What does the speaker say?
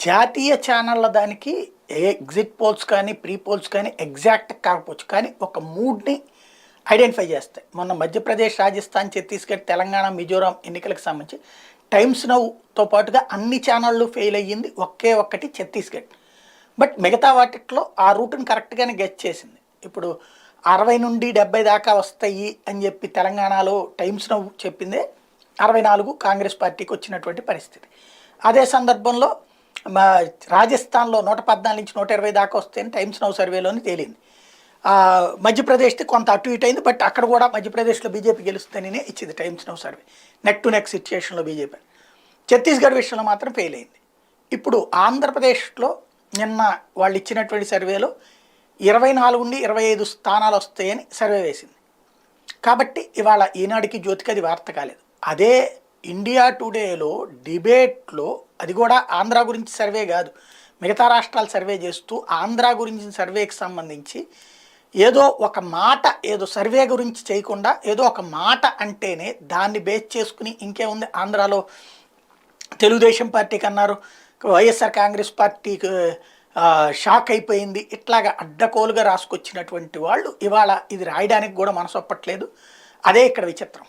జాతీయ ఛానళ్ళ దానికి exit polls కానీ ప్రీ పోల్స్ కానీ ఎగ్జాక్ట్ కాకపోవచ్చు, కానీ ఒక మూడ్ని ఐడెంటిఫై చేస్తాయి. మొన్న మధ్యప్రదేశ్, రాజస్థాన్, ఛత్తీస్గఢ్, తెలంగాణ, మిజోరాం ఎన్నికలకు సంబంధించి టైమ్స్ నౌతో పాటుగా అన్ని ఛానళ్ళు ఫెయిల్ అయ్యింది, ఒకే ఒక్కటి ఛత్తీస్గఢ్. బట్ మిగతా వాటిలో ఆ రూట్ని కరెక్ట్గానే గెచ్ చేసింది. ఇప్పుడు 60 నుండి 70 దాకా వస్తాయి అని చెప్పి తెలంగాణలో టైమ్స్ నౌ చెప్పిందే 64 కాంగ్రెస్ పార్టీకి వచ్చినటువంటి పరిస్థితి. అదే సందర్భంలో రాజస్థాన్లో 114 నుంచి 120 దాకా వస్తాయని టైమ్స్ నౌ సర్వేలోని తేలింది. మధ్యప్రదేశ్కి కొంత అటు ఇటు అయింది, బట్ అక్కడ కూడా మధ్యప్రదేశ్లో బీజేపీ గెలుస్తుందనే ఇచ్చింది Times Now survey. Neck to neck సిచ్యుయేషన్లో బీజేపీ. ఛత్తీస్గఢ్ విషయంలో మాత్రం ఫెయిల్ అయింది. ఇప్పుడు ఆంధ్రప్రదేశ్లో నిన్న వాళ్ళు ఇచ్చినటువంటి సర్వేలో 24 నుండి 25 స్థానాలు వస్తాయని సర్వే వేసింది. కాబట్టి ఇవాళ ఈనాడికి, జ్యోతికి అది వార్త కాలేదు. అదే ఇండియా టుడేలో డిబేట్లో, అది కూడా ఆంధ్ర గురించి సర్వే కాదు, మిగతా రాష్ట్రాలు సర్వే చేస్తూ ఆంధ్ర గురించి సర్వేకి సంబంధించి ఏదో ఒక మాట, ఏదో సర్వే గురించి చేయకుండా ఏదో ఒక మాట అంటేనే దాన్ని బేస్ చేసుకుని ఇంకేముంది, ఆంధ్రాలో తెలుగుదేశం పార్టీకి అన్నారు, వైఎస్ఆర్ కాంగ్రెస్ పార్టీకి షాక్ అయిపోయింది, ఇట్లాగా అడ్డకోలుగా రాసుకొచ్చినటువంటి వాళ్ళు ఇవాళ ఇది రాయడానికి కూడా మనసొప్పట్లేదు. అదే ఇక్కడ విచిత్రం.